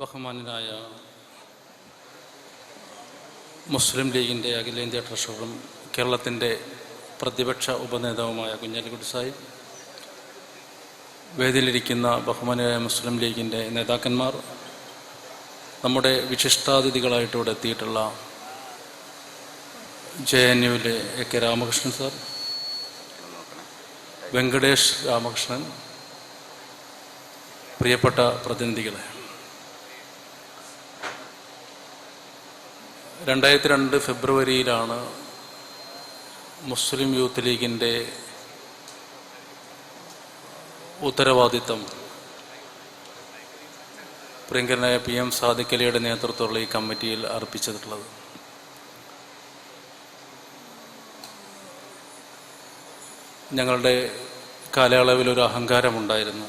ബഹുമാനനായ മുസ്ലിം ലീഗിൻ്റെ അഖിലേന്ത്യാ ട്രഷററും കേരളത്തിൻ്റെ പ്രതിപക്ഷ ഉപനേതാവുമായ കുഞ്ഞാലിക്കുട്ടി സാഹിബ്, വേദിയിലിരിക്കുന്ന ബഹുമാനനായ മുസ്ലിം ലീഗിൻ്റെ നേതാക്കന്മാർ, നമ്മുടെ വിശിഷ്ടാതിഥികളായിട്ട് ഇവിടെ എത്തിയിട്ടുള്ള JNUവിലെ AK രാമകൃഷ്ണൻ സാർ, വെങ്കടേഷ് രാമകൃഷ്ണൻ, പ്രിയപ്പെട്ട പ്രതിനിധികളെ, 2002 ഫെബ്രുവരിയിലാണ് മുസ്ലിം യൂത്ത് ലീഗിൻ്റെ ഉത്തരവാദിത്തം പ്രിയങ്കരനായ PM സാദിഖ് അലിയുടെ നേതൃത്വമുള്ള ഈ കമ്മിറ്റിയിൽ അർപ്പിച്ചിട്ടുള്ളത്. ഞങ്ങളുടെ കാലയളവിലൊരു അഹങ്കാരമുണ്ടായിരുന്നു.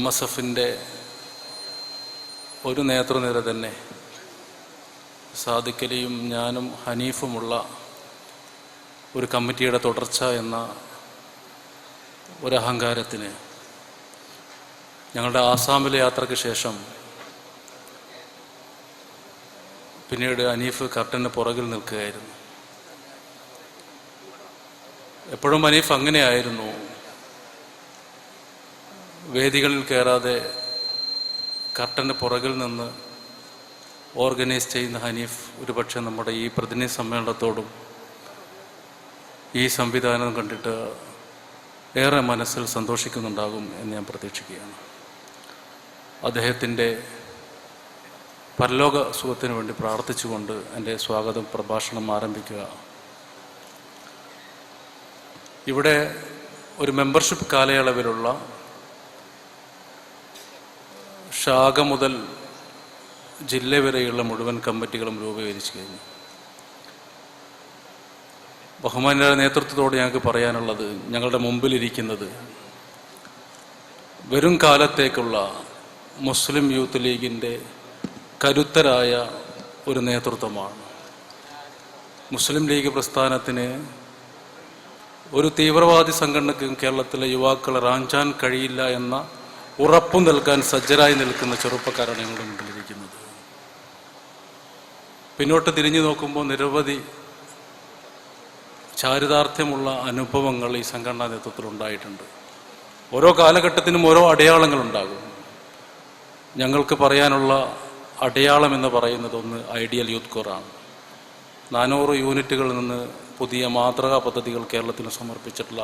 MSFൻ്റെ ഒരു നേതൃനിര തന്നെ സാദിഖ് അലിയും ഞാനും ഹനീഫുമുള്ള ഒരു കമ്മിറ്റിയുടെ തുടർച്ച എന്ന ഒരഹങ്കാരത്തിന് ഞങ്ങളുടെ ആസാമിലെ യാത്രയ്ക്ക് ശേഷം പിന്നീട് ഹനീഫ് കർട്ടന് പുറകിൽ നിൽക്കുകയായിരുന്നു. എപ്പോഴും ഹനീഫ് അങ്ങനെയായിരുന്നു. വേദികളിൽ കയറാതെ കർട്ടന് പുറകിൽ നിന്ന് ഓർഗനൈസ് ചെയ്യുന്ന ഹനീഫ് ഒരുപക്ഷെ നമ്മുടെ ഈ പ്രതിനിധി സമ്മേളനത്തോടും ഈ സംവിധാനം കണ്ടിട്ട് ഏറെ മനസ്സിൽ സന്തോഷിക്കുന്നുണ്ടാകും എന്ന് ഞാൻ പ്രതീക്ഷിക്കുകയാണ്. അദ്ദേഹത്തിൻ്റെ പരലോക സുഖത്തിന് വേണ്ടി പ്രാർത്ഥിച്ചുകൊണ്ട് എൻ്റെ സ്വാഗത പ്രഭാഷണം ആരംഭിക്കുക. ഇവിടെ ഒരു മെമ്പർഷിപ്പ് കാലയളവിലുള്ള ശാഖ മുതൽ ജില്ല വരെയുള്ള മുഴുവൻ കമ്മിറ്റികളും രൂപീകരിച്ചു കഴിഞ്ഞു. ബഹുമാന്യരുടെ നേതൃത്വത്തോട് ഞങ്ങൾക്ക് പറയാനുള്ളത്, ഞങ്ങളുടെ മുമ്പിലിരിക്കുന്നത് വരും കാലത്തേക്കുള്ള മുസ്ലിം യൂത്ത് ലീഗിൻ്റെ കരുത്തരായ ഒരു നേതൃത്വമാണ്. മുസ്ലിം ലീഗ് പ്രസ്ഥാനത്തിന് ഒരു തീവ്രവാദി സംഘടനയ്ക്കും കേരളത്തിലെ യുവാക്കളെ റാഞ്ചാൻ കഴിയില്ല എന്ന ഉറപ്പു നൽകാൻ സജ്ജരായി നിൽക്കുന്ന ചെറുപ്പക്കാരാണ് ഞങ്ങളുടെ മുമ്പിലിരിക്കുന്നത്. പിന്നോട്ട് തിരിഞ്ഞു നോക്കുമ്പോൾ നിരവധി ചാരിതാർത്ഥ്യമുള്ള അനുഭവങ്ങൾ ഈ സംഘടനാ നേതൃത്വത്തിൽ ഉണ്ടായിട്ടുണ്ട്. ഓരോ കാലഘട്ടത്തിനും ഓരോ അടയാളങ്ങളുണ്ടാകും. ഞങ്ങൾക്ക് പറയാനുള്ള അടയാളം എന്ന് പറയുന്നത് ഒന്ന് ഐഡിയൽ യൂത്ത് കോറാണ്. 400 യൂണിറ്റുകളിൽ നിന്ന് പുതിയ മാതൃകാ പദ്ധതികൾ കേരളത്തിന് സമർപ്പിച്ചിട്ടുള്ള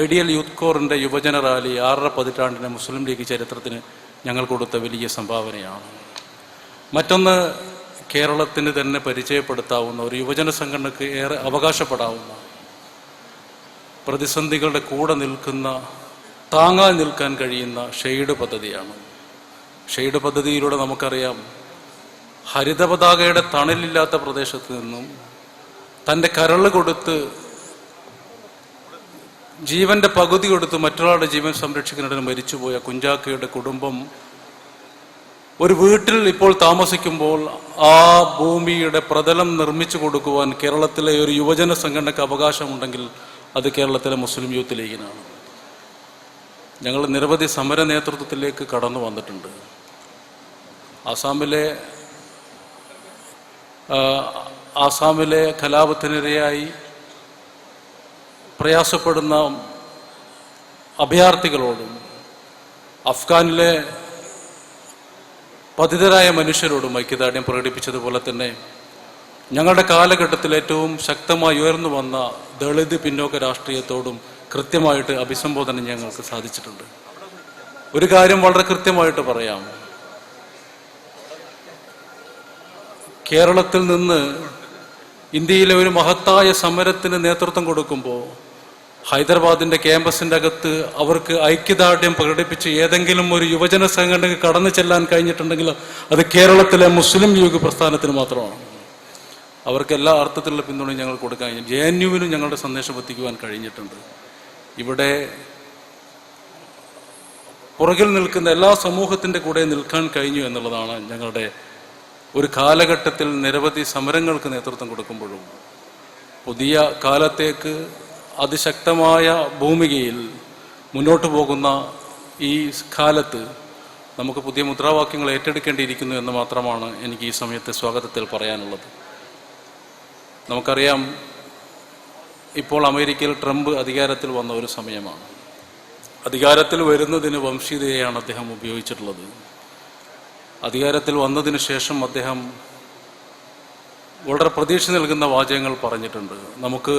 ഐഡിയൽ യൂത്ത് കോറിൻ്റെ യുവജന റാലി 6.5 പതിറ്റാണ്ടിൻ്റെ മുസ്ലിം ലീഗ് ചരിത്രത്തിന് ഞങ്ങൾ കൊടുത്ത വലിയ സംഭാവനയാണ്. മറ്റൊന്ന്, കേരളത്തിന് തന്നെ പരിചയപ്പെടുത്താവുന്ന ഒരു യുവജന സംഘടനയ്ക്ക് ഏറെ അവകാശപ്പെടാവുന്ന, പ്രതിസന്ധികളുടെ കൂടെ നിൽക്കുന്ന, താങ്ങാൻ നിൽക്കാൻ കഴിയുന്ന ഷെയ്ഡ് പദ്ധതിയാണ്. ഷെയ്ഡ് പദ്ധതിയിലൂടെ നമുക്കറിയാം, ഹരിത പതാകയുടെ തണലില്ലാത്ത പ്രദേശത്ത് നിന്നും തൻ്റെ കരൾ കൊടുത്ത്, ജീവന്റെ പകുതി കൊടുത്ത് മറ്റൊരാളുടെ ജീവൻ സംരക്ഷിക്കുന്നതിന് മരിച്ചുപോയ കുഞ്ചാക്കയുടെ കുടുംബം ഒരു വീട്ടിൽ ഇപ്പോൾ താമസിക്കുമ്പോൾ ആ ഭൂമിയുടെ പ്രതലം നിർമ്മിച്ചു കൊടുക്കുവാൻ കേരളത്തിലെ ഒരു യുവജന സംഘടനയ്ക്ക് അവകാശമുണ്ടെങ്കിൽ അത് കേരളത്തിലെ മുസ്ലിം യൂത്ത് ലീഗിനാണ്. ഞങ്ങൾ നിരവധി സമര നേതൃത്വത്തിലേക്ക് കടന്നു വന്നിട്ടുണ്ട്. ആസാമിലെ കലാപത്തിനിരയായി പ്രയാസപ്പെടുന്ന അഭയാർത്ഥികളോടും അഫ്ഗാനിലെ പതിതരായ മനുഷ്യരോടും ഐക്യദാർഢ്യം പ്രകടിപ്പിച്ചതുപോലെ തന്നെ ഞങ്ങളുടെ കാലഘട്ടത്തിൽ ഏറ്റവും ശക്തമായി ഉയർന്നു വന്ന ദളിത് പിന്നോക്ക രാഷ്ട്രീയത്തോടും കൃത്യമായിട്ട് അഭിസംബോധന ഞങ്ങൾക്ക് സാധിച്ചിട്ടുണ്ട്. ഒരു കാര്യം വളരെ കൃത്യമായിട്ട് പറയാം, കേരളത്തിൽ നിന്ന് ഇന്ത്യയിലെ ഒരു മഹത്തായ സമരത്തിന് നേതൃത്വം കൊടുക്കുമ്പോൾ ഹൈദരാബാദിൻ്റെ ക്യാമ്പസിൻ്റെ അകത്ത് അവർക്ക് ഐക്യദാർഢ്യം പ്രകടിപ്പിച്ച് ഏതെങ്കിലും ഒരു യുവജന സംഘടനയ്ക്ക് കടന്നു ചെല്ലാൻ കഴിഞ്ഞിട്ടുണ്ടെങ്കിൽ അത് കേരളത്തിലെ മുസ്ലിം ലീഗ് പ്രസ്ഥാനത്തിന് മാത്രമാണ്. അവർക്ക് എല്ലാ അർത്ഥത്തിലുള്ള പിന്തുണയും ഞങ്ങൾ കൊടുക്കാൻ കഴിഞ്ഞു. JNUവിനും ഞങ്ങളുടെ സന്ദേശം എത്തിക്കുവാൻ കഴിഞ്ഞിട്ടുണ്ട്. ഇവിടെ പുറകിൽ നിൽക്കുന്ന എല്ലാ സമൂഹത്തിൻ്റെ കൂടെ നിൽക്കാൻ കഴിഞ്ഞു എന്നുള്ളതാണ് ഞങ്ങളുടെ ഒരു കാലഘട്ടത്തിൽ നിരവധി സമരങ്ങൾക്ക് നേതൃത്വം കൊടുക്കുമ്പോഴും പുതിയ കാലത്തേക്ക് അതിശക്തമായ ഭൂമികയിൽ മുന്നോട്ട് പോകുന്ന ഈ കാലത്ത് നമുക്ക് പുതിയ മുദ്രാവാക്യങ്ങൾ ഏറ്റെടുക്കേണ്ടിയിരിക്കുന്നു എന്ന് മാത്രമാണ് എനിക്ക് ഈ സമയത്ത് സ്വാഗതത്തിൽ പറയാനുള്ളത്. നമുക്കറിയാം, ഇപ്പോൾ അമേരിക്കയിൽ ട്രംപ് അധികാരത്തിൽ വന്ന ഒരു സമയമാണ്. അധികാരത്തിൽ വരുന്നതിന് വംശീയതയാണ് അദ്ദേഹം ഉപയോഗിച്ചിട്ടുള്ളത്. അധികാരത്തിൽ വന്നതിന് ശേഷം അദ്ദേഹം വളരെ പ്രതീക്ഷ നൽകുന്ന വാചകങ്ങൾ പറഞ്ഞിട്ടുണ്ട്. നമുക്ക്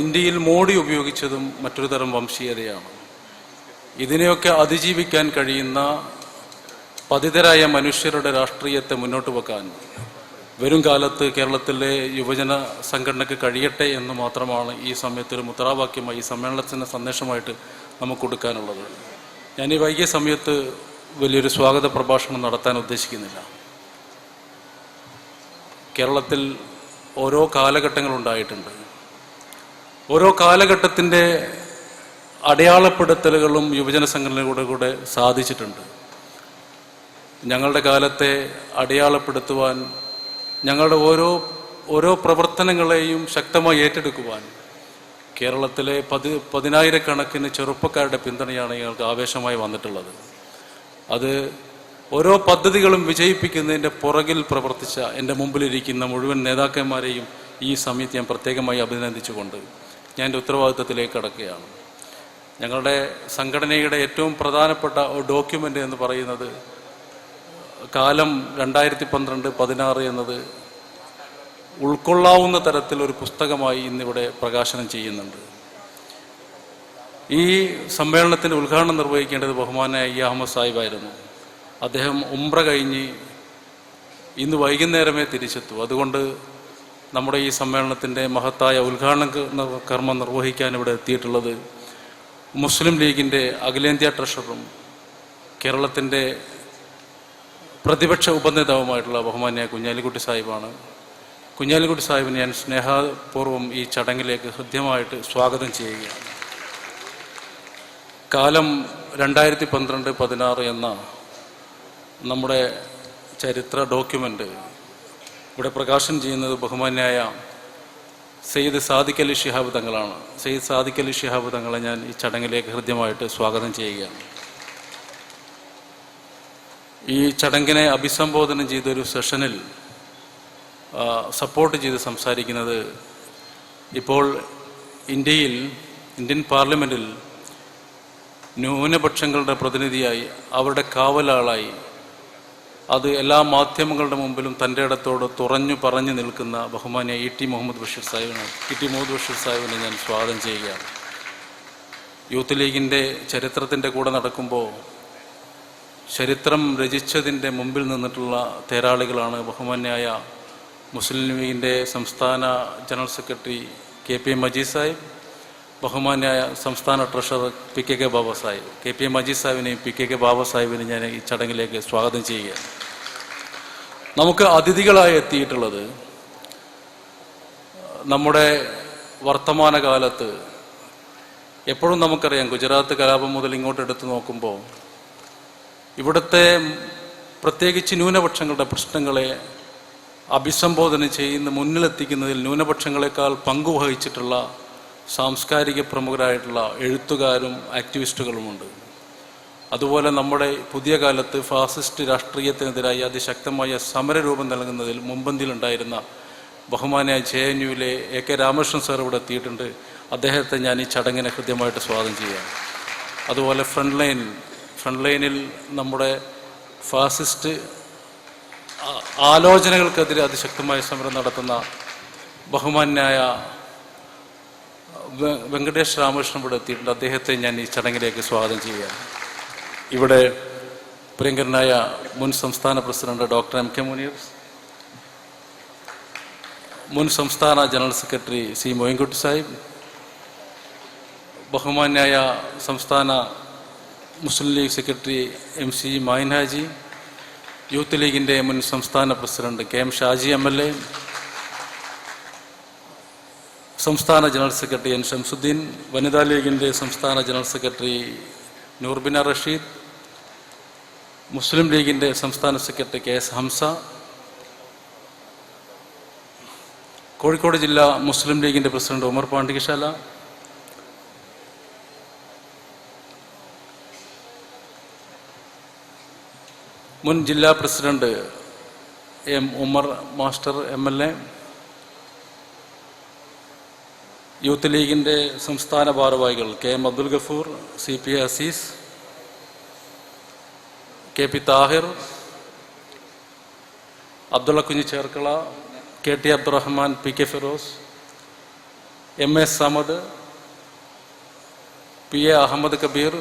ഇന്ത്യയിൽ മോഡി ഉപയോഗിച്ചതും മറ്റൊരു തരം വംശീയതയാണ്. ഇതിനെയൊക്കെ അതിജീവിക്കാൻ കഴിയുന്ന പതിതരായ മനുഷ്യരുടെ രാഷ്ട്രീയത്തെ മുന്നോട്ട് വെക്കാൻ വരും കാലത്ത് കേരളത്തിലെ യുവജന സംഘടനയ്ക്ക് കഴിയട്ടെ എന്ന് മാത്രമാണ് ഈ സമയത്ത് ഒരു മുദ്രാവാക്യമായി ഈ സമ്മേളനത്തിന് സന്ദേശമായിട്ട് നമുക്ക് കൊടുക്കാനുള്ളത്. ഞാൻ ഈ വൈകിയ സമയത്ത് വലിയൊരു സ്വാഗത പ്രഭാഷണം നടത്താൻ ഉദ്ദേശിക്കുന്നില്ല. കേരളത്തിൽ ഓരോ കാലഘട്ടങ്ങളുണ്ടായിട്ടുണ്ട്. ഓരോ കാലഘട്ടത്തിൻ്റെ അടയാളപ്പെടുത്തലുകളും യുവജന സംഘടനകളുടെ കൂടെ സാധിച്ചിട്ടുണ്ട്. ഞങ്ങളുടെ കാലത്തെ അടയാളപ്പെടുത്തുവാൻ, ഞങ്ങളുടെ ഓരോ പ്രവർത്തനങ്ങളെയും ശക്തമായി ഏറ്റെടുക്കുവാൻ കേരളത്തിലെ പതിനായിരക്കണക്കിന് ചെറുപ്പക്കാരുടെ പിന്തുണയാണ് ഞങ്ങൾക്ക് ആവേശമായി വന്നിട്ടുള്ളത്. അത് ഓരോ പദ്ധതികളും വിജയിപ്പിക്കുന്നതിൻ്റെ പുറകിൽ പ്രവർത്തിച്ച എൻ്റെ മുമ്പിലിരിക്കുന്ന മുഴുവൻ നേതാക്കന്മാരെയും ഈ സമയത്ത് ഞാൻ പ്രത്യേകമായി അഭിനന്ദിച്ചുകൊണ്ട് ഞാൻ എൻ്റെ ഉത്തരവാദിത്തത്തിലേക്ക് കടക്കുകയാണ്. ഞങ്ങളുടെ സംഘടനയുടെ ഏറ്റവും പ്രധാനപ്പെട്ട ഡോക്യുമെൻ്റ് എന്ന് പറയുന്നത് കാലം 2012-16 എന്നത് ഉൾക്കൊള്ളാവുന്ന തരത്തിലൊരു പുസ്തകമായി ഇന്നിവിടെ പ്രകാശനം ചെയ്യുന്നുണ്ട്. ഈ സമ്മേളനത്തിൻ്റെ ഉദ്ഘാടനം നിർവഹിക്കേണ്ടത് ബഹുമാനായ ഇ അഹമ്മദ് സാഹിബായിരുന്നു. അദ്ദേഹം ഉംറ കഴിഞ്ഞ് ഇന്ന് വൈകുന്നേരമേ തിരിച്ചെത്തു. അതുകൊണ്ട് നമ്മുടെ ഈ സമ്മേളനത്തിൻ്റെ മഹത്തായ ഉദ്ഘാടന കർമ്മം നിർവഹിക്കാൻ ഇവിടെ എത്തിയിട്ടുള്ളത് മുസ്ലിം ലീഗിൻ്റെ അഖിലേന്ത്യാ ട്രഷററും കേരളത്തിൻ്റെ പ്രതിപക്ഷ ഉപനേതാവുമായിട്ടുള്ള ബഹുമാന്യ കുഞ്ഞാലിക്കുട്ടി സാഹിബാണ്. കുഞ്ഞാലിക്കുട്ടി സാഹിബിനെ ഞാൻ സ്നേഹപൂർവ്വം ഈ ചടങ്ങിലേക്ക് ഹൃദ്യമായിട്ട് സ്വാഗതം ചെയ്യുകയാണ്. കാലം 2012-16 എന്ന നമ്മുടെ ചരിത്ര ഡോക്യുമെൻ്റ് ഇവിടെ പ്രകാശനം ചെയ്യുന്നത് ബഹുമാന്യായ സയ്യിദ് സാദിഖ് അലി ശിഹാബ് തങ്ങളാണ്. സയ്യിദ് സാദിഖ് അലി ശിഹാബ് തങ്ങളെ ഞാൻ ഈ ചടങ്ങിലേക്ക് ഹൃദ്യമായിട്ട് സ്വാഗതം ചെയ്യുകയാണ്. ഈ ചടങ്ങിനെ അഭിസംബോധന ചെയ്തൊരു സെഷനിൽ സപ്പോർട്ട് ചെയ്ത് സംസാരിക്കുന്നത് ഇപ്പോൾ ഇന്ത്യൻ പാർലമെൻറ്റിൽ ന്യൂനപക്ഷങ്ങളുടെ പ്രതിനിധിയായി, അവരുടെ കാവലാളായി, അത് എല്ലാ മാധ്യമങ്ങളുടെ മുമ്പിലും തൻ്റെ ഇടത്തോട് തുറഞ്ഞു പറഞ്ഞു നിൽക്കുന്ന ബഹുമാന്യ ഇ ടി മുഹമ്മദ് ബഷീർ സാഹിബിനെ ഞാൻ സ്വാഗതം ചെയ്യുകയാണ്. യൂത്ത് ലീഗിൻ്റെ ചരിത്രത്തിൻ്റെ കൂടെ നടക്കുമ്പോൾ ചരിത്രം രചിച്ചതിൻ്റെ മുമ്പിൽ നിന്നിട്ടുള്ള തേരാളികളാണ് ബഹുമാന്യായ മുസ്ലിം ലീഗിൻ്റെ സംസ്ഥാന general secretary KP Majeed Sahib, ബഹുമാന്യായ സംസ്ഥാന treasurer PKK Baba Sahib. KP Majeed സാഹിബിനെയും PKK ബാബ സാഹിബിനെയും ഞാൻ ഈ ചടങ്ങിലേക്ക് സ്വാഗതം ചെയ്യുകയാണ്. നമുക്ക് അതിഥികളായി എത്തിയിട്ടുള്ളത് നമ്മുടെ വർത്തമാനകാലത്ത് എപ്പോഴും നമുക്കറിയാം, ഗുജറാത്ത് കലാപം മുതൽ ഇങ്ങോട്ട് എടുത്തു നോക്കുമ്പോൾ ഇവിടുത്തെ പ്രത്യേകിച്ച് ന്യൂനപക്ഷങ്ങളുടെ പ്രശ്നങ്ങളെ അഭിസംബോധന ചെയ്യുന്ന, മുന്നിലെത്തിക്കുന്നതിൽ ന്യൂനപക്ഷങ്ങളെക്കാൾ പങ്കുവഹിച്ചിട്ടുള്ള സാംസ്കാരിക പ്രമുഖരായിട്ടുള്ള എഴുത്തുകാരും ആക്ടിവിസ്റ്റുകളുമുണ്ട്. അതുപോലെ നമ്മുടെ പുതിയ കാലത്ത് ഫാസിസ്റ്റ് രാഷ്ട്രീയത്തിനെതിരായി അതിശക്തമായ സമരരൂപം നൽകുന്നതിൽ മുൻപന്തിയിലുണ്ടായിരുന്ന ബഹുമാനായ JNUവിലെ AK രാമകൃഷ്ണൻ സാർ ഇവിടെ എത്തിയിട്ടുണ്ട്. അദ്ദേഹത്തെ ഞാൻ ഈ ചടങ്ങിനെ കൃത്യമായിട്ട് സ്വാഗതം ചെയ്യാം. അതുപോലെ ഫ്രണ്ട് ലൈനിൽ നമ്മുടെ ഫാസിസ്റ്റ് ആലോചനകൾക്കെതിരെ അതിശക്തമായ സമരം നടത്തുന്ന ബഹുമാന്യായ വെങ്കടേഷ് രാമകൃഷ്ണൻ ഇവിടെ എത്തിയിട്ടുണ്ട്. അദ്ദേഹത്തെ ഞാൻ ഈ ചടങ്ങിലേക്ക് സ്വാഗതം ചെയ്യുകയാണ്. ഇവിടെ പ്രിയങ്കരനായ മുൻ സംസ്ഥാന പ്രസിഡന്റ് ഡോക്ടർ MK മുനീർ, മുൻ സംസ്ഥാന general secretary C Moinkutty Sahib, ബഹുമാന്യായ സംസ്ഥാന Muslim League secretary MC Mayin Haji, youth ലീഗിൻ്റെ മുൻ സംസ്ഥാന പ്രസിഡന്റ് KM ഷാജി MLA, സംസ്ഥാന ജനറൽ സെക്രട്ടറി N ഷംസുദ്ദീൻ, വനിതാ ലീഗിൻ്റെ സംസ്ഥാന ജനറൽ സെക്രട്ടറി നൂർബിന റഷീദ്, മുസ്ലിം ലീഗിൻ്റെ സംസ്ഥാന സെക്രട്ടറി KS ഹംസ, കോഴിക്കോട് ജില്ലാ മുസ്ലിം ലീഗിൻ്റെ പ്രസിഡന്റ് ഉമർ പാണ്ടികശാല, മുൻ ജില്ലാ president M Umar master MLA, youth ലീഗിൻ്റെ സംസ്ഥാന ഭാരവാഹികൾ KM Abdul Gafoor, CP Azeez, KP Thahir, Abdulla Kunhi Cherkala, KT Abdurahiman, PK Firoz, MS Samad, PA Ahammed Kabeer,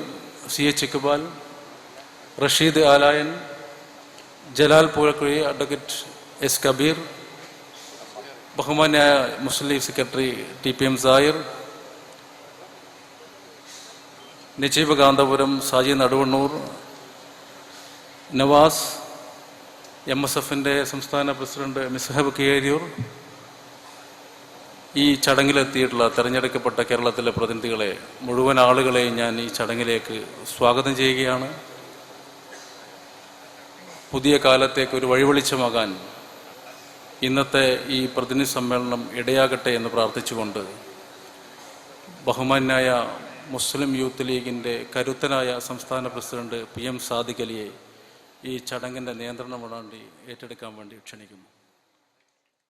CH Iqbal, Rasheed Alayan, Jalal Poozhakkuzhi, advocate S Kabeer, ബഹുമാന്യായ മുസ്ലിം ലീഗ് സെക്രട്ടറി TPM സായിർ, നജീബ് കാന്തപുരം, സാജി നടുവണ്ണൂർ, നവാസ്, MSFൻ്റെ സംസ്ഥാന പ്രസിഡന്റ് മിസ്ഹബ് കീഴരിയൂർ, ഈ ചടങ്ങിലെത്തിയിട്ടുള്ള തെരഞ്ഞെടുക്കപ്പെട്ട കേരളത്തിലെ പ്രതിനിധികളെ മുഴുവൻ ആളുകളെയും ഞാൻ ഈ ചടങ്ങിലേക്ക് സ്വാഗതം ചെയ്യുകയാണ്. പുതിയ കാലത്തേക്ക് ഒരു വഴിവെളിച്ചമാകാൻ ഇന്നത്തെ ഈ പ്രതിനിധി സമ്മേളനം ഇടയാകട്ടെ എന്ന് പ്രാർത്ഥിച്ചുകൊണ്ട് ബഹുമാന്യായ മുസ്ലിം യൂത്ത് ലീഗിൻ്റെ കരുത്തനായ സംസ്ഥാന പ്രസിഡന്റ് PM സാദിഖ് അലിയെ ഈ ചടങ്ങിൻ്റെ നിയന്ത്രണം വേണ്ടി ഏറ്റെടുക്കാൻ വേണ്ടി ക്ഷണിക്കുന്നു.